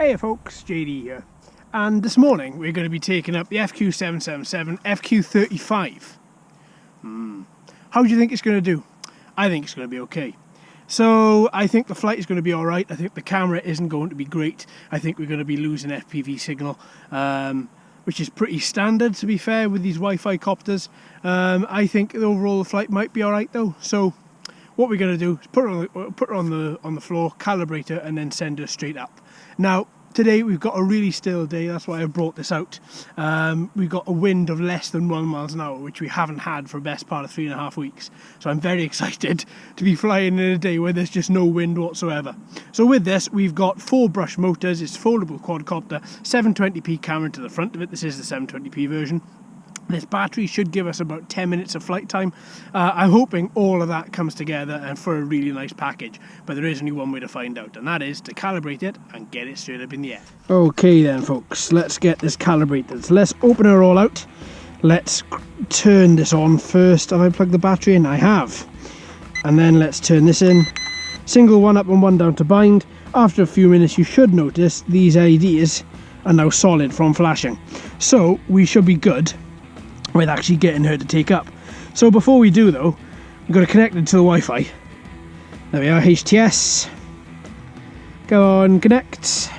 Hey folks, JD here, and this morning we're going to be taking up the FQ777 FQ35. How do you think it's going to do? I think it's going to be okay. So I think the flight is going to be alright. I think the camera isn't going to be great. I think we're going to be losing FPV signal, which is pretty standard to be fair with these Wi-Fi copters. I think the overall flight might be alright though. So what we're going to do is put her on the floor, calibrate her, and then send her straight up. Now today we've got a really still day, that's why I brought this out. We've got a wind of less than 1 mile an hour, which we haven't had for the best part of 3.5 weeks. So I'm very excited to be flying in a day where there's just no wind whatsoever. So with this, we've got 4 brush motors, it's foldable quadcopter, 720p camera to the front of it. This is the 720p version. This battery should give us about 10 minutes of flight time. I'm hoping all of that comes together and for a really nice package, but there is only one way to find out, and that is to calibrate it and get it straight up in the air. Okay then folks, let's get this calibrated. So let's open her all out. Let's turn this on first. Have I plugged the battery in? I have. And then let's turn this in. Single one up and one down to bind. After a few minutes you should notice these LEDs are now solid from flashing. So we should be good with actually getting her to take up. So before we do though, we've got to connect it to the Wi-Fi. There we are, HTS. Go on, connect.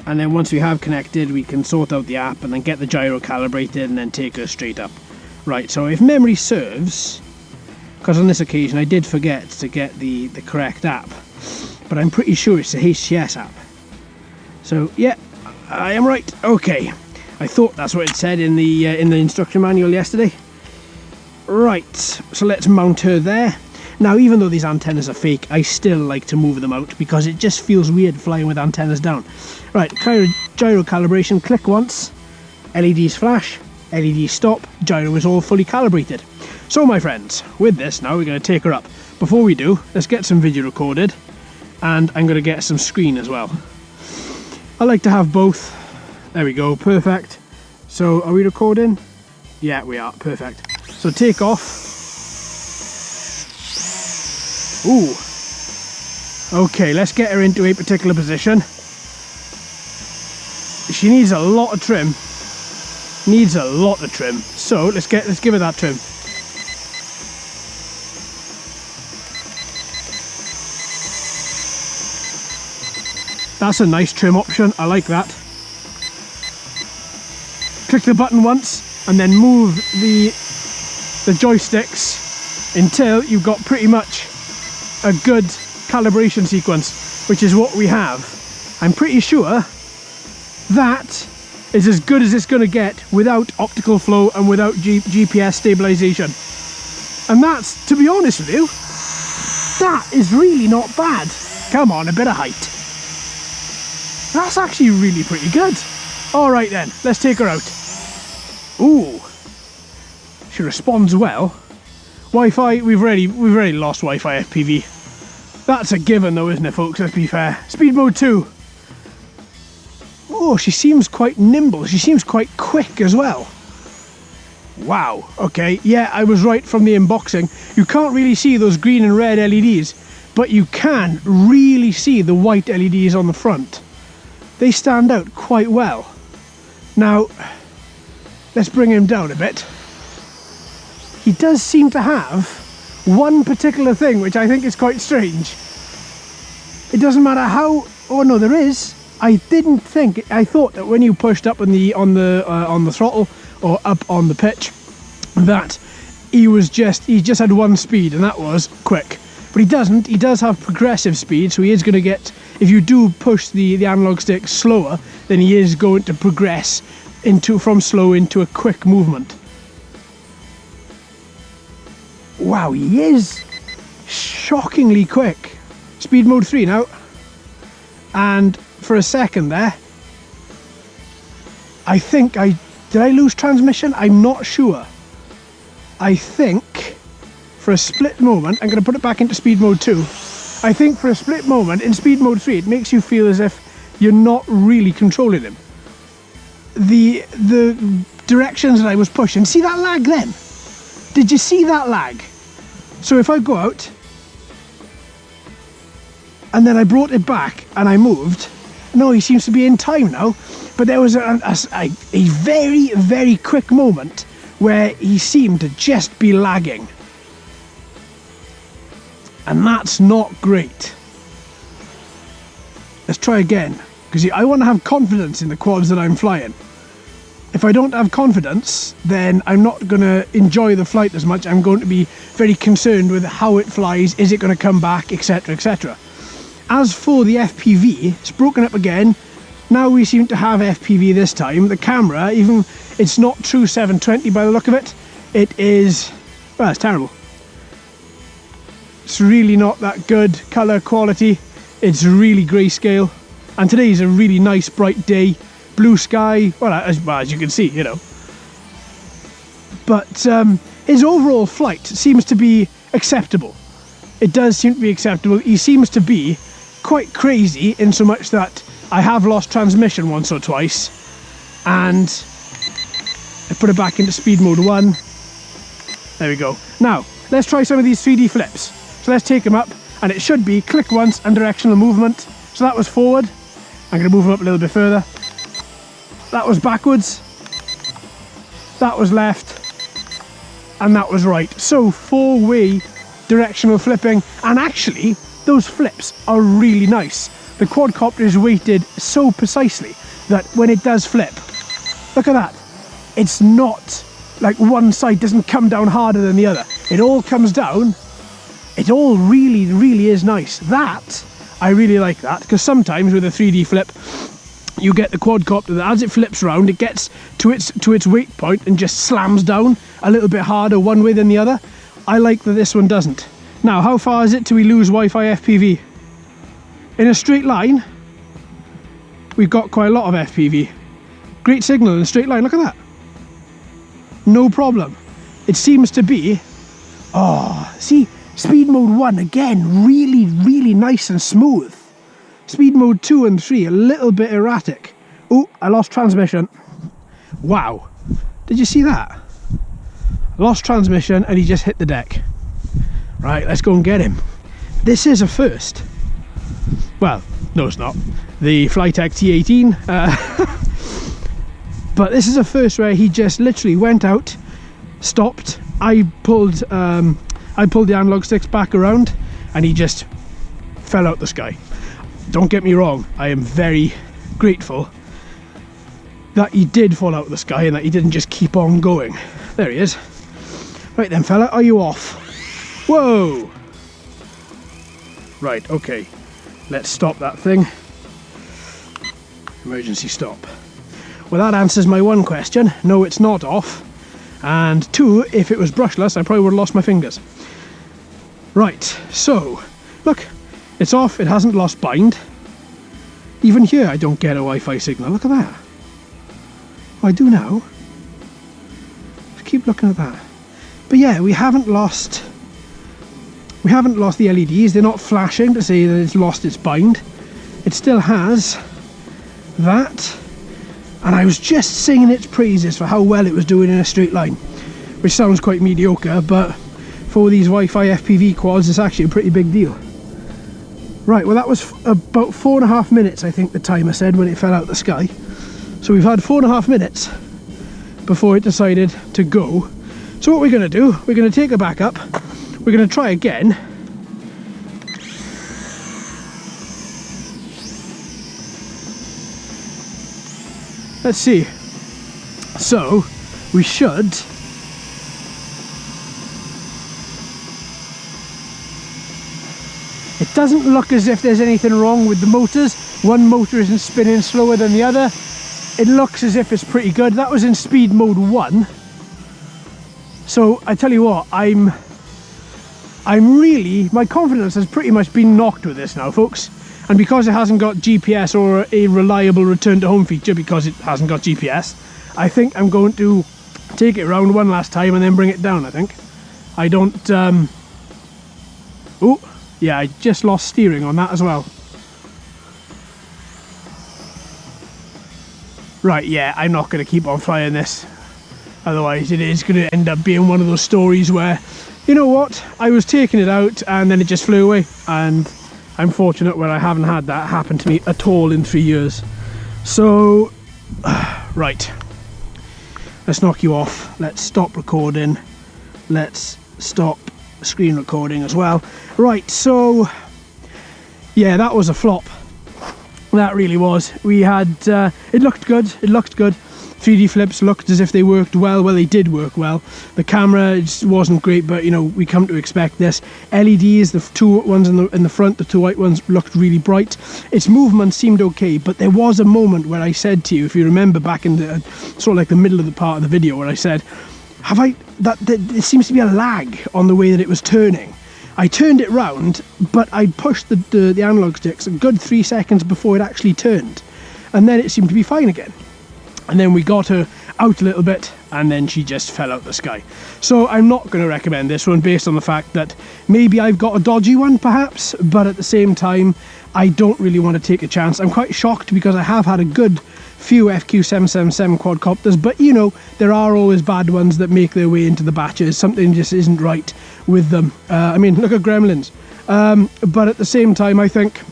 And then once we have connected, we can sort out the app and then get the gyro calibrated and then take her straight up. Right, so if memory serves, because on this occasion I did forget to get the correct app, but I'm pretty sure it's the HTS app. So yeah, I am right. Okay. I thought that's what it said in the instruction manual yesterday. Right, so let's mount her there. Now, even though these antennas are fake, I still like to move them out because it just feels weird flying with antennas down. Right, gyro calibration, click once, LEDs flash, LEDs stop, gyro is all fully calibrated. So my friends, with this now we're going to take her up. Before we do, let's get some video recorded, and I'm going to get some screen as well. I like to have both. There we go, perfect. So are we recording? Yeah, we are, perfect. So take off. Ooh. Okay, let's get her into a particular position. She needs a lot of trim. Needs a lot of trim. So let's give her that trim. That's a nice trim option, I like that. Click the button once and then move the joysticks until you've got pretty much a good calibration sequence, which is what we have. I'm pretty sure that is as good as it's going to get without optical flow and without GPS stabilization. And that's, to be honest with you, that is really not bad. Come on, a bit of height. That's actually really pretty good. Alright then, let's take her out. Ooh, she responds well. Wi-Fi, we've already lost Wi-Fi FPV. That's a given though, isn't it folks, let's be fair. Speed mode 2. Oh, she seems quite nimble, she seems quite quick as well. Wow, okay, yeah, I was right from the unboxing. You can't really see those green and red LEDs, but you can really see the white LEDs on the front. They stand out quite well. Now, let's bring him down a bit. He does seem to have one particular thing which I think is quite strange. It doesn't matter how. Oh no, there is. I thought that when you pushed up on the throttle or up on the pitch, that he just had one speed, and that was quick. But he doesn't. He does have progressive speed, so he is going to get. If you do push the analog stick slower, then he is going to progress from slow into a quick movement. Wow, he is shockingly quick. Speed mode 3 now. And for a second there, I think did I lose transmission? I'm not sure. I think for a split moment, I'm going to put it back into speed mode 2. I think for a split moment in speed mode 3 it makes you feel as if you're not really controlling him. The directions that I was pushing, see that lag then? Did you see that lag? So if I go out and then I brought it back and I moved, No, he seems to be in time now. But there was a very, very quick moment where he seemed to just be lagging. And that's not great. Let's try again, because I want to have confidence in the quads that I'm flying. If I don't have confidence, then I'm not going to enjoy the flight as much. I'm going to be very concerned with how it flies, is it going to come back, etc, etc. As for the FPV, it's broken up again. Now we seem to have FPV this time. The camera, even, it's not true 720 by the look of it. It is, well, it's terrible. It's really not that good colour quality. It's really grayscale. And today's a really nice bright day. Blue sky, well as you can see, you know. But his overall flight seems to be acceptable. It does seem to be acceptable. He seems to be quite crazy in so much that I have lost transmission once or twice, and I put it back into speed mode 1. There we go. Now, let's try some of these 3D flips. So let's take them up, and it should be click once and directional movement. So that was forward. I'm going to move them up a little bit further. That was backwards. That was left. And that was right. So 4-way directional flipping, and actually those flips are really nice. The quadcopter is weighted so precisely that when it does flip, look at that. It's not like one side doesn't come down harder than the other. It all comes down. It all really, really is nice. That, I really like that, because sometimes with a 3D flip, you get the quadcopter that as it flips around, it gets to its weight point and just slams down a little bit harder one way than the other. I like that this one doesn't. Now, how far is it till we lose Wi-Fi FPV? In a straight line, we've got quite a lot of FPV. Great signal in a straight line, look at that. No problem. It seems to be, oh, see, speed mode 1 again, really, really nice and smooth. Speed mode 2 and 3, a little bit erratic. Oh, I lost transmission. Wow, did you see that? Lost transmission and he just hit the deck. Right, let's go and get him. This is a first. Well, no it's not. The Flytech T18. But this is a first where he just literally went out, stopped. I pulled the analog sticks back around and he just fell out the sky. Don't get me wrong, I am very grateful that he did fall out of the sky and that he didn't just keep on going. There he is. Right then fella, are you off? Whoa! Right, okay. Let's stop that thing. Emergency stop. Well, that answers my one question. No, it's not off. And 2, if it was brushless, I probably would have lost my fingers. Right, so, look. It's off, it hasn't lost bind. Even here I don't get a Wi-Fi signal, look at that. Oh, I do now. Just keep looking at that. But yeah, we haven't lost the LEDs, they're not flashing to say that it's lost its bind. It still has that. And I was just singing its praises for how well it was doing in a straight line. Which sounds quite mediocre, but for these Wi-Fi FPV quads it's actually a pretty big deal. Right, well that was about 4.5 minutes, I think the timer said, when it fell out of the sky. So we've had 4.5 minutes before it decided to go. So what we're going to do, we're going to take it back up, we're going to try again. Let's see. So, we should... It doesn't look as if there's anything wrong with the motors. One motor isn't spinning slower than the other. It looks as if it's pretty good. That was in speed mode 1. So I tell you what, I'm really, my confidence has pretty much been knocked with this now, folks. And because it hasn't got GPS or a reliable return to home feature, because it hasn't got GPS, I think I'm going to take it around one last time and then bring it down, I think. I don't, oh. Yeah, I just lost steering on that as well. Right, yeah, I'm not going to keep on flying this. Otherwise it is going to end up being one of those stories where, you know what, I was taking it out and then it just flew away. And I'm fortunate where I haven't had that happen to me at all in 3 years. So, right, let's knock you off. Let's stop recording. Let's stop screen recording as well. Right, so yeah, that was a flop. That really was. We had it looked good. 3D flips looked as if they worked well. Well, they did work well. The camera just wasn't great, but you know, we come to expect this. LEDs, the two ones in the front, the two white ones, looked really bright. Its movement seemed okay, but there was a moment where I said to you, if you remember back in the sort of like the middle of the part of the video, where I said, there seems to be a lag on the way that it was turning. I turned it round, but I pushed the analog sticks a good 3 seconds before it actually turned, and then it seemed to be fine again. And then we got her out a little bit, and then she just fell out the sky. So I'm not going to recommend this one based on the fact that maybe I've got a dodgy one perhaps, but at the same time I don't really want to take a chance. I'm quite shocked because I have had a good few FQ777 quadcopters, but you know, there are always bad ones that make their way into the batches. Something just isn't right with them. I mean, look at Gremlins. But at the same time, I think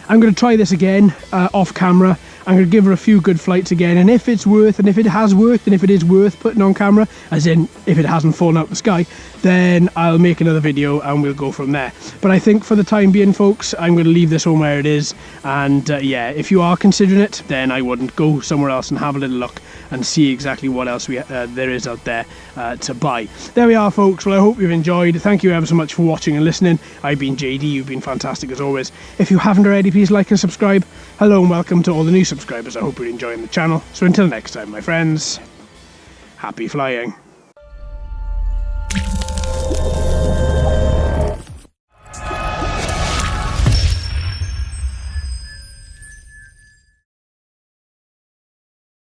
I'm going to try this again off camera. I'm going to give her a few good flights again, and if it's worth, and if it has worked, and if it is worth putting on camera, as in if it hasn't fallen out the sky, then I'll make another video and we'll go from there. But I think for the time being, folks, I'm going to leave this one where it is, and yeah, if you are considering it, then I wouldn't go somewhere else and have a little look and see exactly what else there is out there to buy. There we are, folks. Well, I hope you've enjoyed. Thank you ever so much for watching and listening. I've been JD. You've been fantastic as always. If you haven't already, please like and subscribe. Hello and welcome to all the new subscribers. I hope you're enjoying the channel. So until next time, my friends, happy flying.